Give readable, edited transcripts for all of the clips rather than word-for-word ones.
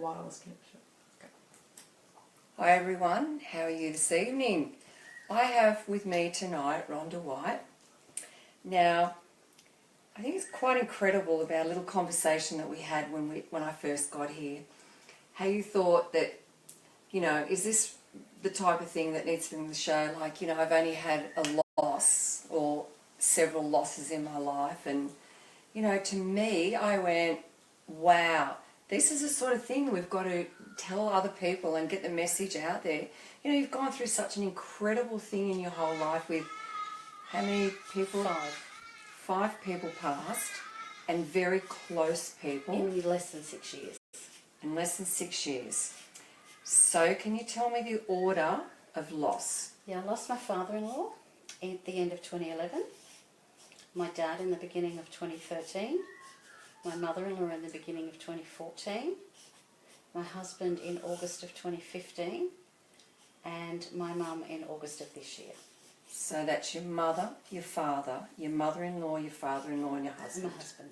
wireless connection. Okay. Hi everyone, how are you this evening? I have with me tonight Rhonda White. Now, I think it's quite incredible about a little conversation that we had when I first got here. How you thought that, you know, is this the type of thing that needs to be in the show? Like, you know, I've only had a loss or several losses in my life, and, you know, to me, I went, wow, this is the sort of thing we've got to tell other people and get the message out there. You know, you've gone through such an incredible thing in your whole life with how many people? Five people passed, and very close people. In less than 6 years. In less than 6 years. So can you tell me the order of loss? Yeah, I lost my father-in-law at the end of 2011, my dad in the beginning of 2013, my mother-in-law in the beginning of 2014, my husband in August of 2015, and my mum in August of this year. So that's your mother, your father, your mother-in-law, your father-in-law, and your husband. And my husband.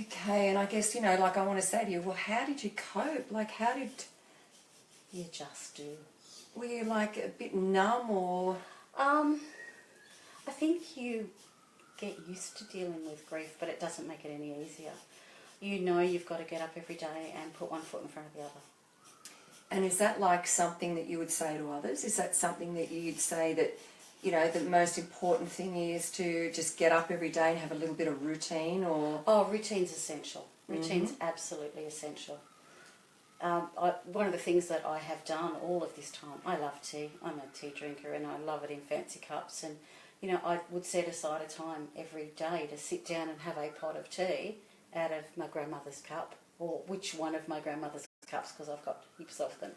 Okay, and I guess, you know, like I want to say to you, well, how did you cope? Like, how did... You just do. Were you, like, a bit numb or... I think you get used to dealing with grief, but it doesn't make it any easier. You know you've got to get up every day and put one foot in front of the other. And is that like something that you would say to others? Is that something that you'd say that, you know, the most important thing is to just get up every day and have a little bit of routine, or...? Oh, routine's essential. Routine's absolutely essential. One of the things that I have done all of this time, I love tea. I'm a tea drinker and I love it in fancy cups. And, you know, I would set aside a time every day to sit down and have a pot of tea out of my grandmother's cup, or which one of my grandmother's cups, because I've got heaps of them.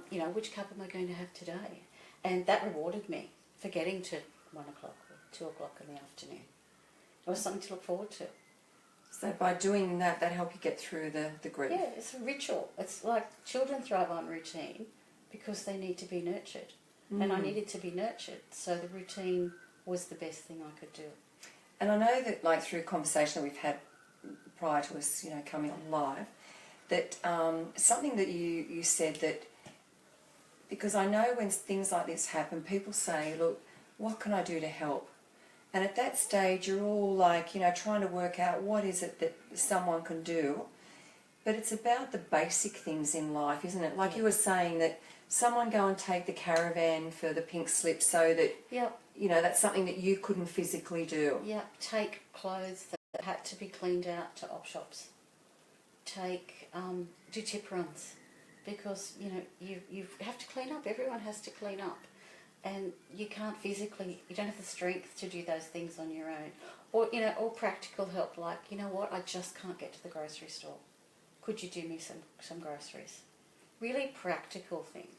You know, which cup am I going to have today? And that rewarded me for getting to 1 o'clock or 2 o'clock in the afternoon. It was something to look forward to. So by doing that, that helped you get through the grief? Yeah, it's a ritual. It's like children thrive on routine because they need to be nurtured. And I needed to be nurtured, so the routine was the best thing I could do. And I know that, like, through conversation that we've had prior to us, you know, coming on live, that something that you said that, because I know when things like this happen, people say, look, what can I do to help? And at that stage, you're all like, you know, trying to work out what is it that someone can do. But it's about the basic things in life, isn't it? Like you were saying that someone go and take the caravan for the pink slip so that, you know, that's something that you couldn't physically do. Yeah, take clothes that had to be cleaned out to op shops. Take, do tip runs. Because, you know, you have to clean up. Everyone has to clean up. And you can't physically, you don't have the strength to do those things on your own. Or, you know, or practical help, like, you know what, I just can't get to the grocery store. Could you do me some groceries? Really practical things.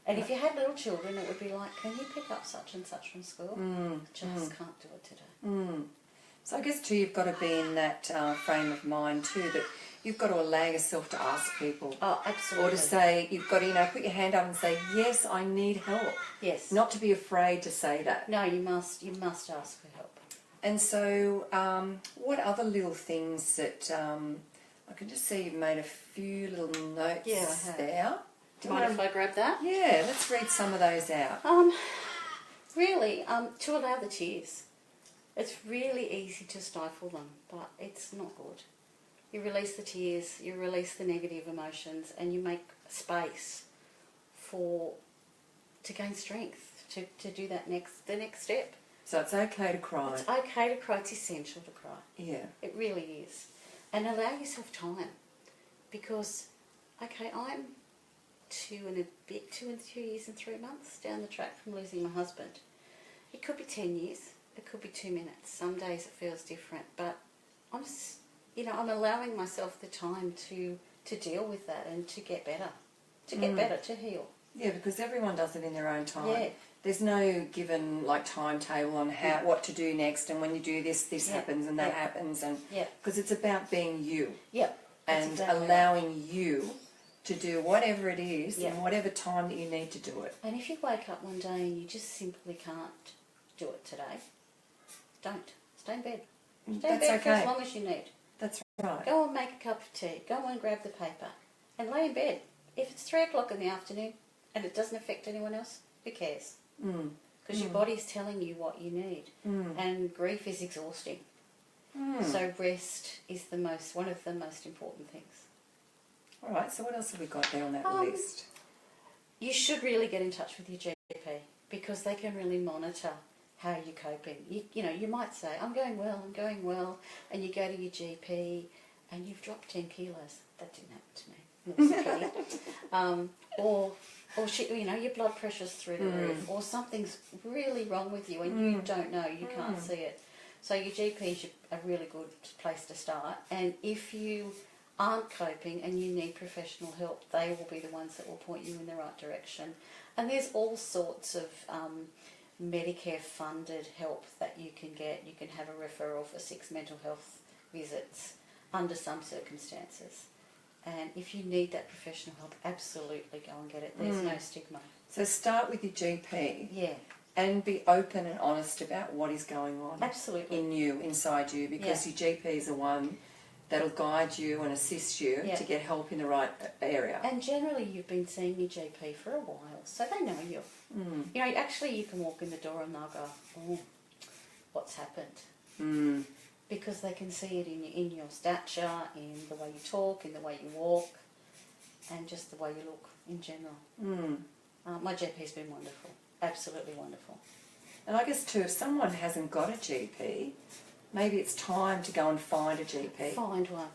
And if you had little children, it would be like, can you pick up such and such from school? I just can't do it today. So I guess too, you've got to be in that frame of mind too, that you've got to allow yourself to ask people. Oh, absolutely. Or to say, you've got to, you know, put your hand up and say, yes, I need help. Yes. Not to be afraid to say that. No, you must ask for help. And so, what other little things that, I can just see you've made a few little notes there. Do you mind if I grab that? Yeah, let's read some of those out. Really, to allow the tears. It's really easy to stifle them, but it's not good. You release the tears, you release the negative emotions, and you make space to gain strength, to do the next step. So it's okay to cry. It's okay to cry. It's essential to cry. Yeah. It really is. And allow yourself time, because, okay, I'm 2 and 2 years and 3 months down the track from losing my husband. It could be 10 years. It could be 2 minutes. Some days it feels different, but I'm just, you know, I'm allowing myself the time to deal with that and to get better, to heal. Yeah, because everyone does it in their own time. Yeah. There's no given, like, timetable on what to do next, and when you do this happens and that happens, and because it's about being you. Yeah. And allowing you to do whatever it is in whatever time that you need to do it. And if you wake up one day and you just simply can't do it today, don't. Stay in bed. Stay in bed for as long as you need. That's right. Go and make a cup of tea. Go and grab the paper and lay in bed. If it's 3 o'clock in the afternoon and it doesn't affect anyone else, who cares? Because your body's telling you what you need. And grief is exhausting. So rest is one of the most important things. All right, so what else have we got there on that list? You should really get in touch with your GP because they can really monitor how you're coping. You might say, I'm going well, and you go to your GP and you've dropped 10 kilos. That didn't happen to me. Or your blood pressure's through the roof, or something's really wrong with you and you don't know, you can't see it. So your GP is a really good place to start. And if you aren't coping and you need professional help, they will be the ones that will point you in the right direction. And there's all sorts of Medicare funded help that you can get. You can have a referral for 6 mental health visits under some circumstances. And if you need that professional help, absolutely go and get it. There's no stigma. So start with your GP. Yeah. And be open and honest about what is going on. Absolutely. Inside you, because your GP is the one that'll guide you and assist you to get help in the right area. And generally you've been seeing your GP for a while, so they know you. Actually you can walk in the door and they'll go, oh, what's happened? Because they can see it in your stature, in the way you talk, in the way you walk, and just the way you look in general. My GP's been wonderful. Absolutely wonderful. And I guess too, if someone hasn't got a GP, maybe it's time to go and find a GP. Find one.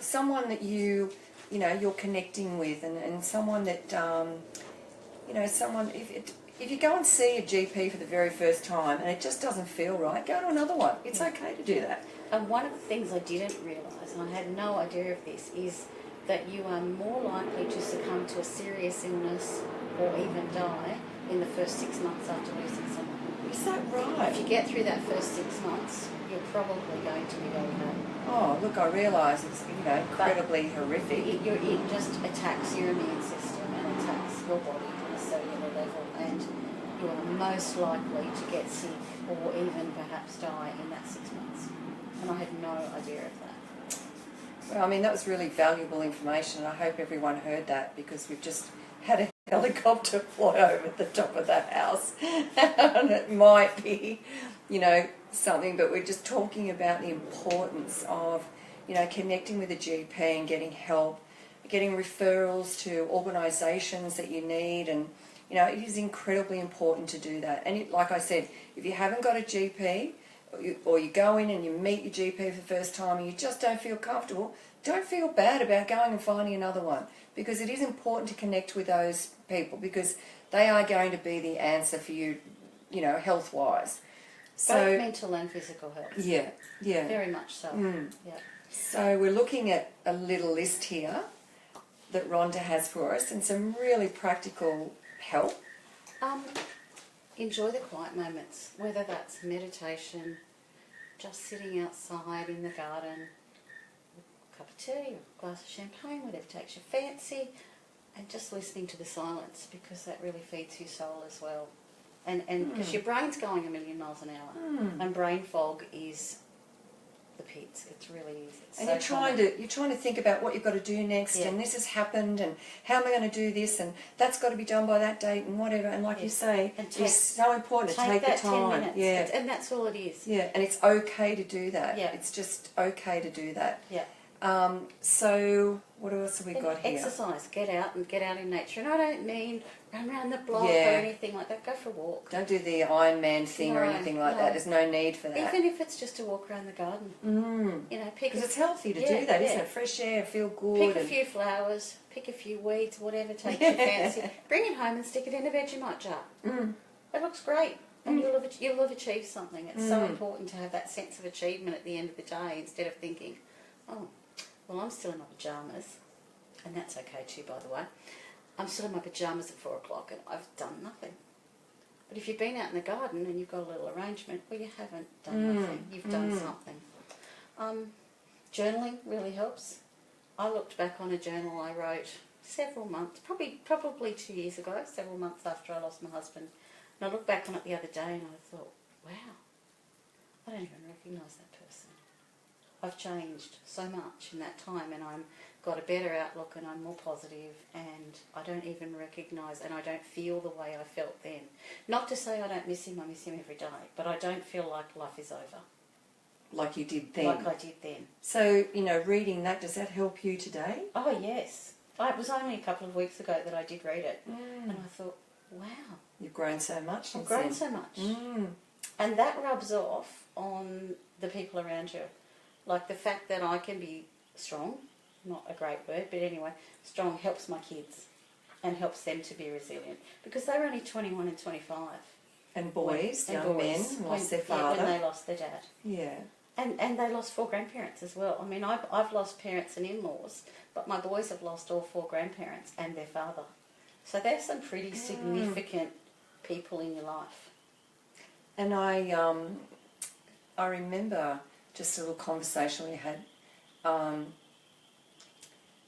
Someone that you're connecting with, and someone that someone if you go and see a GP for the very first time and it just doesn't feel right, go to another one. It's okay to do that. And one of the things I didn't realise, and I had no idea of this, is that you are more likely to succumb to a serious illness or even die in the first 6 months after losing someone. Is that right? If you get through that first 6 months, you're probably going to be okay. Oh, look, I realise it's incredibly horrific. It just attacks your immune system and attacks your body on a cellular level, and you are most likely to get sick or even perhaps die in that 6 months. And I had no idea of that. Well, I mean, that was really valuable information, and I hope everyone heard that, because we've just had a helicopter fly over the top of the house and it might be something, but we're just talking about the importance of connecting with a GP and getting help, getting referrals to organisations that you need, and it is incredibly important to do that. And like I said, if you haven't got a GP, or you go in and you meet your GP for the first time and you just don't feel comfortable, don't feel bad about going and finding another one, because it is important to connect with those people, because they are going to be the answer for you, health-wise. Both mental and physical health. Yeah. Very much so. Yeah. So we're looking at a little list here that Rhonda has for us, and some really practical help. Enjoy the quiet moments, whether that's meditation, just sitting outside in the garden, a cup of tea or a glass of champagne, whatever takes your fancy, and just listening to the silence, because that really feeds your soul as well. And because your brain's going a million miles an hour, and brain fog is the pits. It really is. It's and so you're trying to think about what you've got to do next, and this has happened, and how am I going to do this, and that's got to be done by that date, and whatever. And like you say, it's so important to take the time. 10 minutes. Yeah, and that's all it is. Yeah, and it's okay to do that. Yeah, it's just okay to do that. Yeah. So what else have we got here? Exercise. Get out in nature. And I don't mean run around the block or Yeah. anything like that. Go for a walk. Don't do the Iron Man thing or anything like that. There's no need for that. Even if it's just a walk around the garden. Because it's healthy to do that, isn't it? Fresh air, feel good. Pick a few flowers, pick a few weeds, whatever takes your fancy. Bring it home and stick it in a Vegemite jar. It looks great. And you'll have achieved something. It's so important to have that sense of achievement at the end of the day, instead of thinking, oh, well, I'm still in my pyjamas, and that's okay too, by the way. I'm still in my pyjamas at 4 o'clock and I've done nothing. But if you've been out in the garden and you've got a little arrangement, well, you haven't done nothing. You've done something. Journaling really helps. I looked back on a journal I wrote several months, probably 2 years ago, several months after I lost my husband. And I looked back on it the other day and I thought, wow, I don't even recognise that person. I've changed so much in that time, and I'm got a better outlook, and I'm more positive, and I don't even recognise, and I don't feel the way I felt then. Not to say I don't miss him, I miss him every day, but I don't feel like life is over. Like you did then. Like I did then. So, reading that, does that help you today? Oh, yes. It was only a couple of weeks ago that I did read it, and I thought, wow. You've grown so much since I've grown then. so much. Mm. And that rubs off on the people around you. Like the fact that I can be strong, not a great word, but anyway, strong helps my kids and helps them to be resilient. Because they were only 21 and 25. And boys, young men, lost their father. When they lost their dad. Yeah. And they lost 4 grandparents as well. I mean, I've lost parents and in-laws, but my boys have lost all 4 grandparents and their father. So there's some pretty significant people in your life. And I remember just a little conversation we had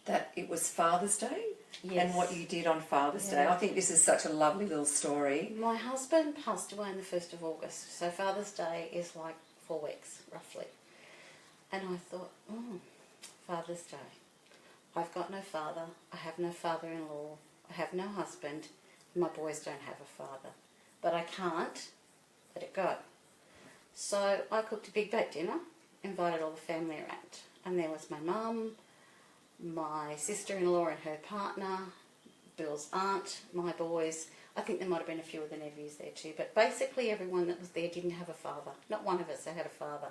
that it was Father's Day. Yes. And what you did on Father's Day. I think this is such a lovely little story. My husband passed away on the 1st of August, so Father's Day is like 4 weeks, roughly. And I thought, Father's Day. I've got no father, I have no father-in-law, I have no husband, my boys don't have a father. But I can't let it go. So I cooked a big baked dinner, invited all the family around. And there was my mum, my sister-in-law and her partner, Bill's aunt, my boys. I think there might have been a few of the nephews there too, but basically everyone that was there didn't have a father. Not one of us had a father.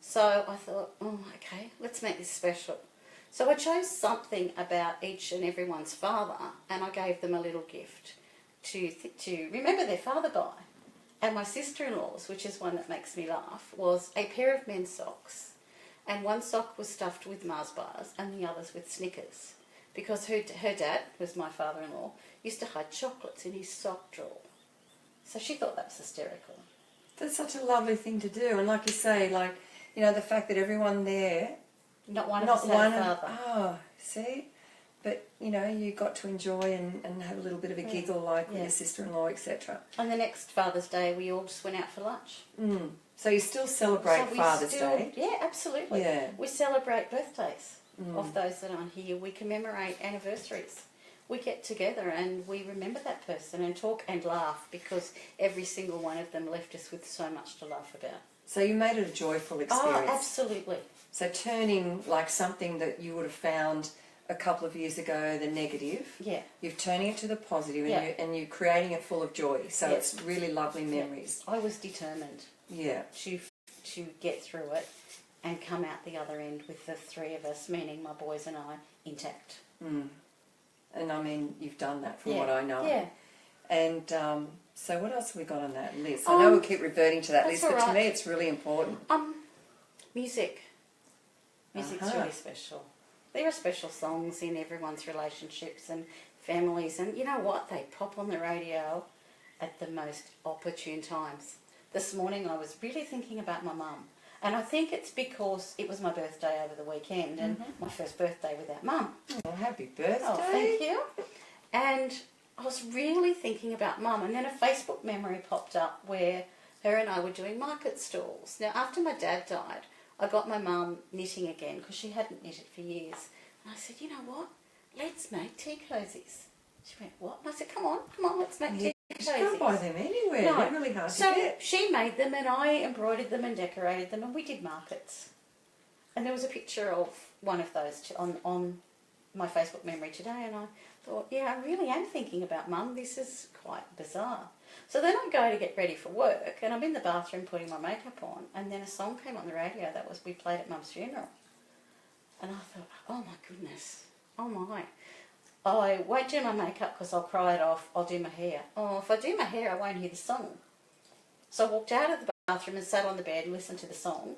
So I thought, okay, let's make this special. So I chose something about each and everyone's father, and I gave them a little gift to remember their father by. And my sister-in-law's, which is one that makes me laugh, was a pair of men's socks. And one sock was stuffed with Mars bars and the others with Snickers. Because her dad, was my father-in-law, used to hide chocolates in his sock drawer. So she thought that was hysterical. That's such a lovely thing to do. And like you say, the fact that everyone there... Not one of us had a father. Oh, see? But, you got to enjoy and have a little bit of a giggle with your sister-in-law, etc. On the next Father's Day, we all just went out for lunch. Mm. So you still celebrate Father's Day? Yeah, absolutely. Yeah. We celebrate birthdays of those that aren't here. We commemorate anniversaries. We get together and we remember that person and talk and laugh because every single one of them left us with so much to laugh about. So you made it a joyful experience? Oh, absolutely. So turning something that you would have found a couple of years ago, the negative, you're turning it to the positive and you're creating it full of joy. So it's really lovely memories. I was determined to get through it and come out the other end with the 3 of us, meaning my boys and I, intact. Mm. And I mean, you've done that from what I know. Yeah. And so what else have we got on that list? I know we'll keep reverting to that list, but to me it's really important. Music. Music's really special. There are special songs in everyone's relationships and families, and you know what? They pop on the radio at the most opportune times. This morning I was really thinking about my mum, and I think it's because it was my birthday over the weekend and my first birthday without mum. Oh, happy birthday. Oh, thank you. And I was really thinking about mum, and then a Facebook memory popped up where her and I were doing market stalls. Now, after my dad died, I got my mum knitting again because she hadn't knitted for years. And I said, you know what? Let's make tea cozies. She went, what? And I said, come on, let's make tea cozies. You can't buy them anywhere. No. They're really hard to get. So she made them and I embroidered them and decorated them and we did markets. And there was a picture of one of those on my Facebook memory today, and I thought, yeah, I really am thinking about mum. This is quite bizarre. So then I go to get ready for work, and I'm in the bathroom putting my makeup on, and then a song came on the radio that we played at mum's funeral. And I thought, oh my goodness, oh my. I won't do my makeup because I'll cry it off, I'll do my hair. Oh, if I do my hair, I won't hear the song. So I walked out of the bathroom and sat on the bed and listened to the song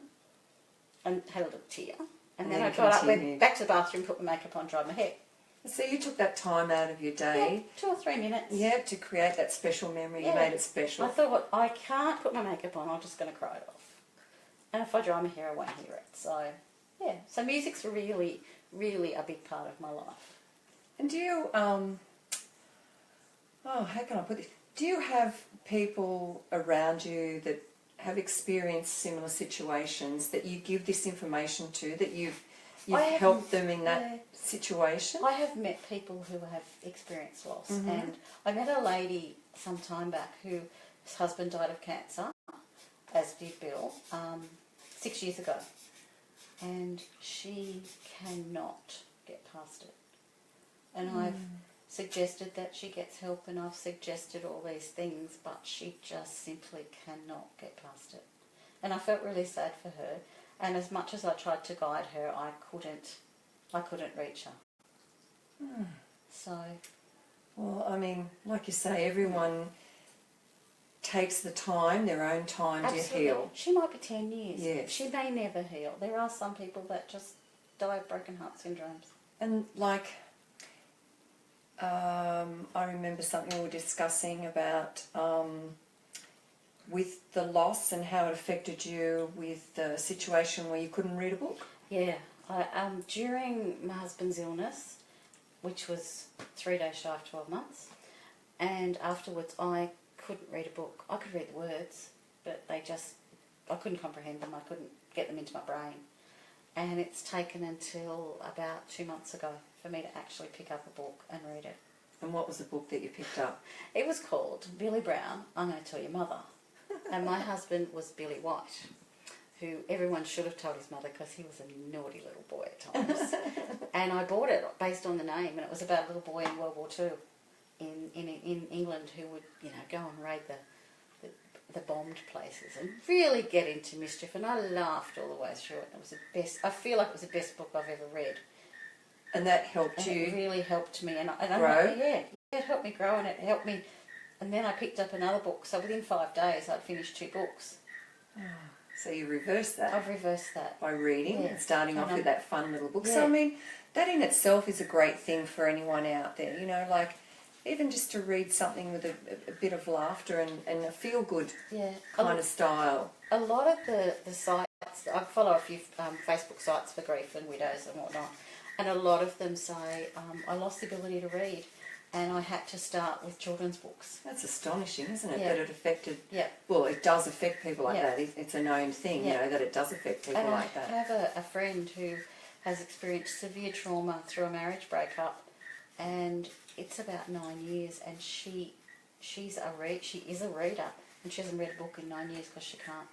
and had a little tear. And then I got up, went back to the bathroom, put my makeup on, dried my hair. So you took that time out of your day. Yeah, 2 or 3 minutes. Yeah, to create that special memory. You made it special. I thought, I can't put my makeup on, I'm just going to cry it off. And if I dry my hair, I won't hear it. So, yeah. So music's really, really a big part of my life. And do you, how can I put this? Do you have people around you that have experienced similar situations that you give this information to, that you've I haven't- helped them in that yeah. situation? I have met people who have experienced loss, Mhm. and I met a lady some time back whose husband died of cancer, as did Bill, 6 years ago, and she cannot get past it. And I've suggested that she gets help, and I've suggested all these things, but she just simply cannot get past it. And I felt really sad for her, and as much as I tried to guide her, I couldn't reach her. So, Well, I mean, like you say, everyone takes the time, their own time absolutely. to heal. She might be 10 years. Yes. She may never heal. There are some people that just die of broken heart syndromes. And like, I remember something we were discussing about with the loss and how it affected you with the situation where you couldn't read a book. Yeah. During my husband's illness, which was 3 days shy of 12 months, and afterwards I couldn't read a book. I could read the words, but I couldn't comprehend them. I couldn't get them into my brain. And it's taken until about 2 months ago for me to actually pick up a book and read it. And what was the book that you picked up? It was called Billy Brown, I'm Going to Tell Your Mother. And my husband was Billy White, who everyone should have told his mother because he was a naughty little boy at times. And I bought it based on the name, and it was about a little boy in World War II in England who would, go and raid the bombed places and really get into mischief. And I laughed all the way through it. It was the best. I feel like it was the best book I've ever read. And that helped And you it really helped me. And grow? Yeah, it helped me grow, and it helped me. And then I picked up another book. So within 5 days, I'd finished 2 books. So you reversed that I've reversed that. by reading and starting off with that fun little book. Yeah. So, I mean, that in itself is a great thing for anyone out there, like even just to read something with a bit of laughter and a feel-good kind of style. A lot of the sites, I follow a few Facebook sites for grief and widows and whatnot, and a lot of them say, I lost the ability to read, and I had to start with children's books. That's astonishing, isn't it, Yeah. that it affected... Yeah. Well, it does affect people like Yeah. that. It's a known thing, that it does affect people And like that. I have a friend who has experienced severe trauma through a marriage breakup, and it's about 9 years, and she is a reader, and she hasn't read a book in 9 years because she can't.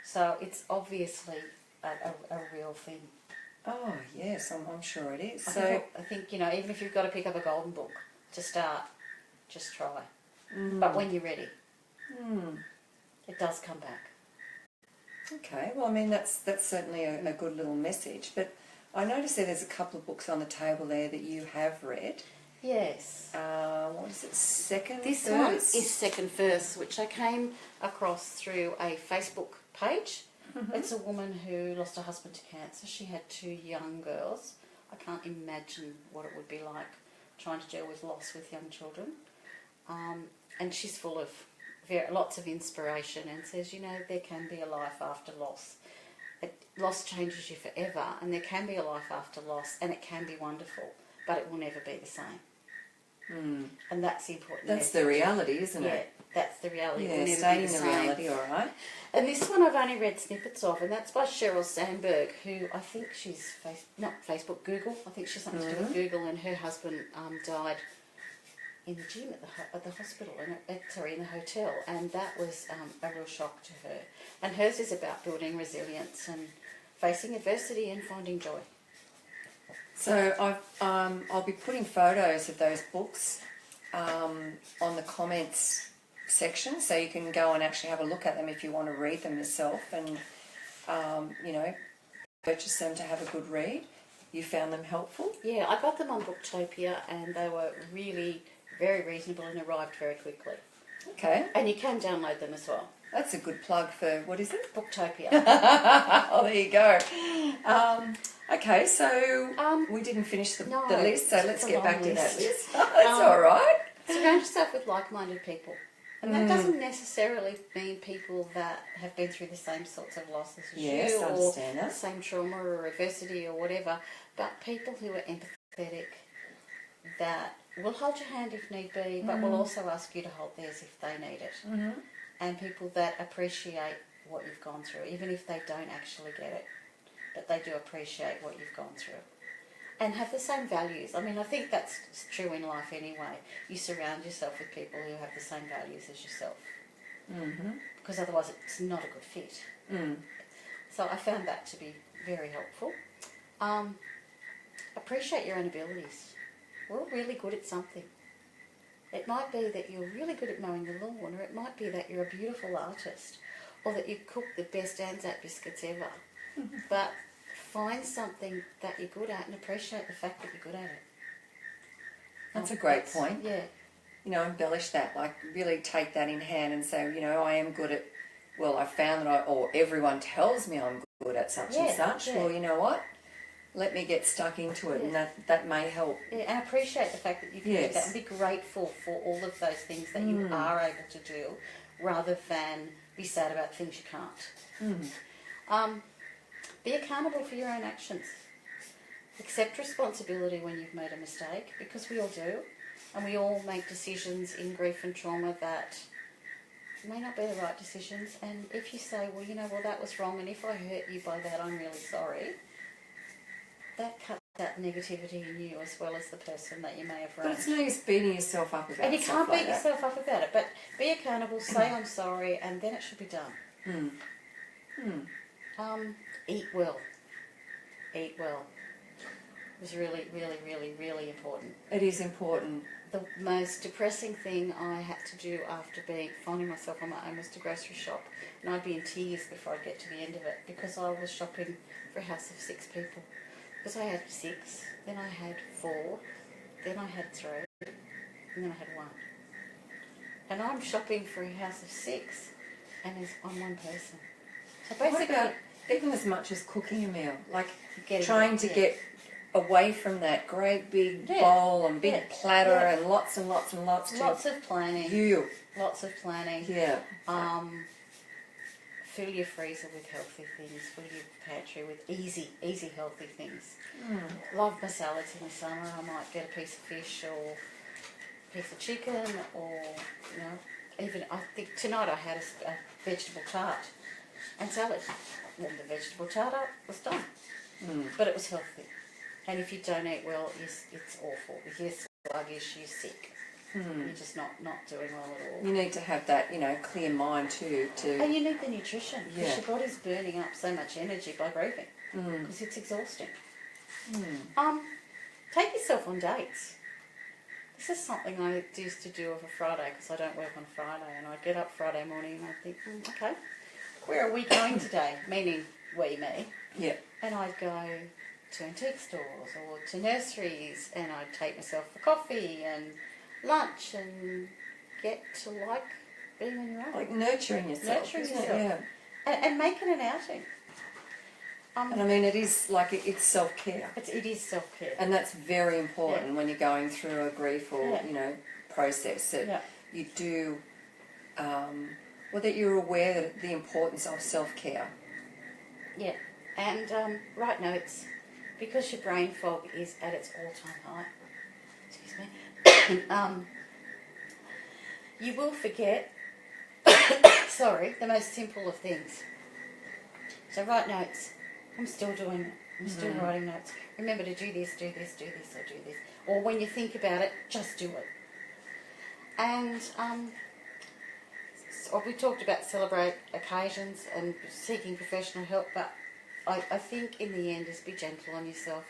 So it's obviously a real thing. Oh, yes, I'm sure it is. I think even if you've got to pick up a golden book to start, just try. But when you're ready, it does come back. Okay, well, I mean, that's certainly a good little message. But I noticed there's a couple of books on the table there that you have read. Yes. What is it, Second This First? one is Second First, which I came across through a Facebook page. It's a woman who lost her husband to cancer. She had 2 young girls. I can't imagine what it would be like trying to deal with loss with young children. And she's full of lots of inspiration and says, there can be a life after loss. Loss changes you forever, and there can be a life after loss, and it can be wonderful, but it will never be the same. And that's the important That's message. the reality, isn't Yeah, it? that's the reality. It Yeah, will never staying be in the same. reality, all right. And this one I've only read snippets of, and that's by Sheryl Sandberg, who I think she's not Facebook, Google. I think she's something to do with Google, and her husband died in the gym at the hospital, in the hotel, and that was a real shock to her. And hers is about building resilience and facing adversity and finding joy. So I'll be putting photos of those books on the comments section, so you can go and actually have a look at them if you want to read them yourself and, purchase them to have a good read. You found them helpful? Yeah, I got them on Booktopia, and they were really very reasonable and arrived very quickly. Okay. And you can download them as well. That's a good plug for, what is it? Booktopia. Oh, there you go. Okay, so we didn't finish the list, so let's get back to that list. That's all right. Surround yourself with like-minded people. And that doesn't necessarily mean people that have been through the same sorts of losses as Yes, you, I or understand that. the same trauma or adversity or whatever, but people who are empathetic, that will hold your hand if need be, but will also ask you to hold theirs if they need it. and people that appreciate what you've gone through, even if they don't actually get it, but they do appreciate what you've gone through. And have the same values. I mean, I think that's true in life anyway. You surround yourself with people who have the same values as yourself. Mm-hmm. Because otherwise it's not a good fit. Mm. So I found that to be very helpful. Appreciate your own abilities. We're all really good at something. It might be that you're really good at mowing the lawn, or it might be that you're a beautiful artist, or that you cook the best Anzac biscuits ever. But find something that you're good at and appreciate the fact that you're good at it. That's a great point. Yeah. You know, embellish that, like really take that in hand and say, you know, I am good at, well, I found that or everyone tells me I'm good at such and such. Yeah. Well, you know what? Let me get stuck into it, and that may help. Yeah, and appreciate the fact that you can do that, and be grateful for all of those things that you are able to do, rather than be sad about things you can't. Be accountable for your own actions. Accept responsibility when you've made a mistake, because we all do, and we all make decisions in grief and trauma that may not be the right decisions. And if you say, well, you know, well, that was wrong, and if I hurt you by that, I'm really sorry, that cuts out negativity in you as well as the person that you may have wronged. But it's no use beating yourself up about it. And you can't beat yourself up about it, but be accountable, say I'm sorry, and then it should be done. Eat well. Eat well. It was really, really, really, really important. It is important. The most depressing thing I had to do after finding myself on my own was to grocery shop, and I'd be in tears before I'd get to the end of it, because I was shopping for a house of 6 people. Because I had 6, then I had 4, then I had 3, and then I had 1. And I'm shopping for a house of 6, and I'm one person. So basically, what about even as much as cooking a meal? Like trying to get away from that great big bowl and big platter and lots and lots and lots. Lots of planning. Lots of planning. Yeah. Fill your freezer with healthy things. Fill your pantry with easy healthy things. Love my salads in the summer. I might get a piece of fish or a piece of chicken, or, you know, even I think tonight I had a vegetable tart and salad. Warmed the vegetable tart up, was done. But it was healthy. And if you don't eat well, it's awful. If you're sluggish, you're sick. You're just not doing well at all. You need to have that, you know, clear mind too. And you need the nutrition, because your body's burning up so much energy by grieving, because it's exhausting. Take yourself on dates. This is something I used to do of a Friday, because I don't work on Friday, and I'd get up Friday morning and I'd think, okay, where are we going today? Meaning me. Yeah. And I'd go to antique stores or to nurseries, and I'd take myself for coffee and lunch and get to like being on your own. Like nurturing yourself. Yeah. And making an outing. And I mean, it is like it's self-care. It is self-care. And that's very important when you're going through a grief or, you know, process. That you do, that you're aware that the importance of self-care. Yeah. And write notes, because your brain fog is at its all-time high. Excuse me. You will forget, the most simple of things. So write notes. I'm still doing it. I'm still writing notes. Remember to do this, or do this. Or when you think about it, just do it. And so we talked about celebrate occasions and seeking professional help, but I think in the end is be gentle on yourself.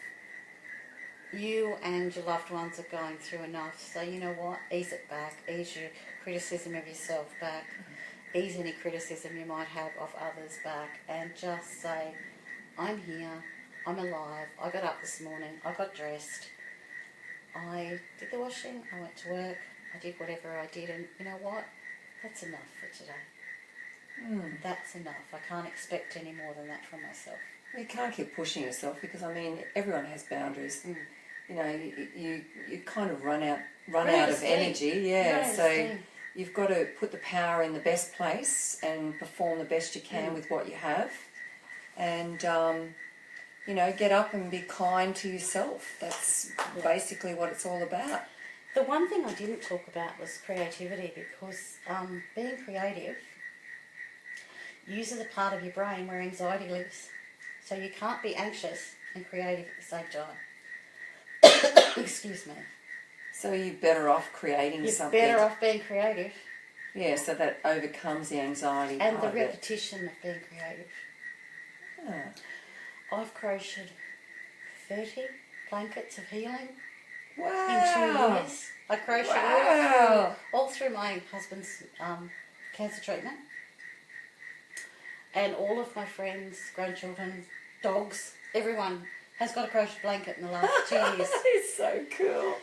You and your loved ones are going through enough, so you know what? Ease it back. Ease your criticism of yourself back. Ease any criticism you might have of others back, and just say, I'm here, I'm alive, I got up this morning, I got dressed, I did the washing, I went to work, I did whatever I did, and you know what? That's enough for today. That's enough. I can't expect any more than that from myself. You can't keep pushing yourself, because I mean, everyone has boundaries. You know, you kind of run out of energy. Yeah, so you've got to put the power in the best place and perform the best you can with what you have, and you know, get up and be kind to yourself. That's basically what it's all about. The one thing I didn't talk about was creativity, because being creative uses a part of your brain where anxiety lives. So you can't be anxious and creative at the same time. Excuse me. So you're better off creating You're something. better off being creative. Yeah, so that overcomes the anxiety And the part of it. repetition of being creative. Ah. I've crocheted 30 blankets of healing Wow. in 2 years. I crocheted all through my husband's cancer treatment. And all of my friends, grandchildren, dogs, everyone has got a crochet blanket in the last 2 years. That is so cool.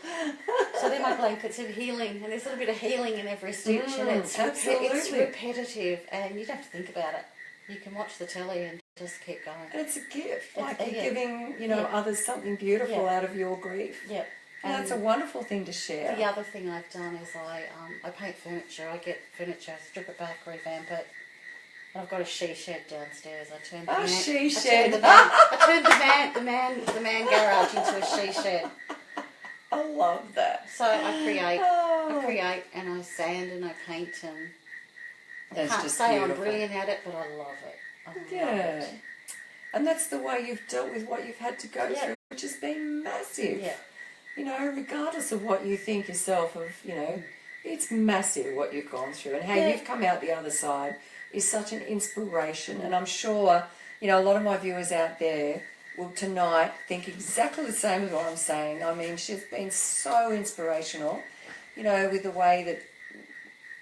So they're my blankets of healing, and there's a little bit of healing in every stitch, and it's absolutely. repetitive, and you don't have to think about it. You can watch the telly and just keep going. And it's a gift, like It's- you're yeah. giving, Yeah. others something beautiful Yeah. out of your grief. Yep. And that's a wonderful thing to share. The other thing I've done is I paint furniture. I get furniture, strip it back, revamp it. And I've got a she shed downstairs. I turned Oh, she I shed. turned the man garage into a she shed. I love that. So I create, Oh. and I sand and I paint, and I That's can't just say beautiful. I'm brilliant at it, but I love it. I love Yeah. it. And that's the way you've dealt with what you've had to go Yeah. through, which has been massive. Yeah. Regardless of what you think yourself of, it's massive what you've gone through, and how Yeah. you've come out the other side is such an inspiration. And I'm sure, a lot of my viewers out there will tonight think exactly the same as what I'm saying. I mean, she's been so inspirational, with the way that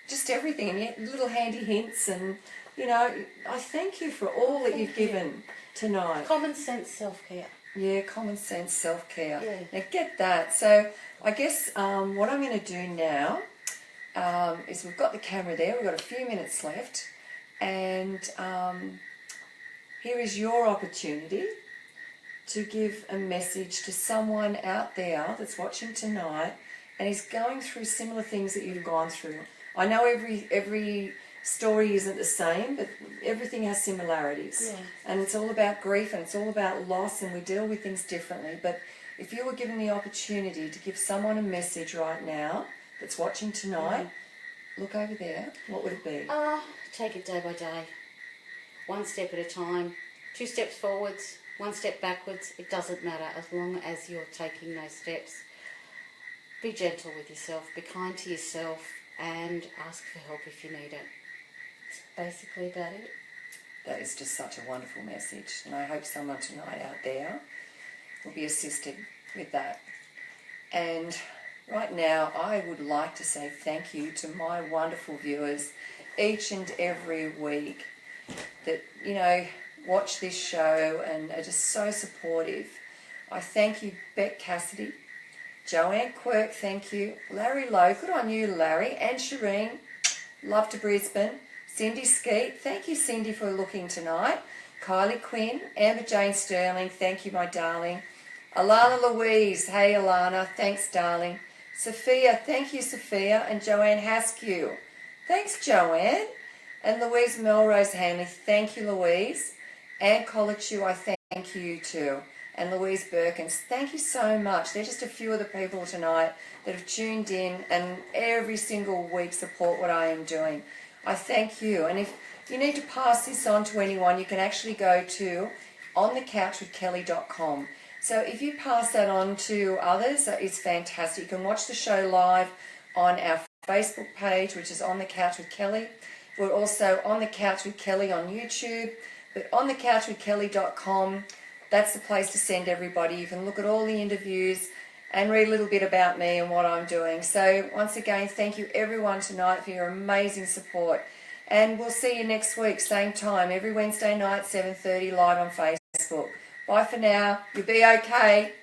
just everything, and yet little handy hints, and, I thank you for all that you've given tonight. Common sense self-care. Yeah, common sense self-care. Yeah. Now get that. So I guess what I'm going to do now is we've got the camera there. We've got a few minutes left. And here is your opportunity to give a message to someone out there that's watching tonight and is going through similar things that you've gone through. I know every story isn't the same, but everything has similarities. Yeah. And it's all about grief, and it's all about loss, and we deal with things differently. But if you were given the opportunity to give someone a message right now that's watching tonight, look over there, what would it be? Take it day by day. One step at a time. 2 steps forwards, 1 step backwards. It doesn't matter as long as you're taking those steps. Be gentle with yourself, be kind to yourself, and ask for help if you need it. That's basically about it. That is just such a wonderful message, and I hope someone tonight out there will be assisted with that. And right now, I would like to say thank you to my wonderful viewers each and every week that, watch this show and are just so supportive. I thank you, Beck Cassidy, Joanne Quirk, thank you, Larry Lowe, good on you, Larry, and Shireen, love to Brisbane, Cindy Skeet, thank you, Cindy, for looking tonight, Kylie Quinn, Amber Jane Sterling, thank you, my darling, Alana Louise, hey Alana, thanks, darling, Sophia, thank you, Sophia, and Joanne Haskew, thanks, Joanne, and Louise Melrose Hanley, thank you, Louise, Anne Colachew, I thank you too, and Louise Birkins, thank you so much. They're just a few of the people tonight that have tuned in and every single week support what I am doing. I thank you. And if you need to pass this on to anyone, you can actually go to onthecouchwithkelly.com. So if you pass that on to others, it's fantastic. You can watch the show live on our Facebook page, which is On The Couch with Kelly. We're also On The Couch with Kelly on YouTube, but onthecouchwithkelly.com, that's the place to send everybody. You can look at all the interviews and read a little bit about me and what I'm doing. So once again, thank you everyone tonight for your amazing support. And we'll see you next week, same time, every Wednesday night, 7:30, live on Facebook. Bye for now. You'll be okay.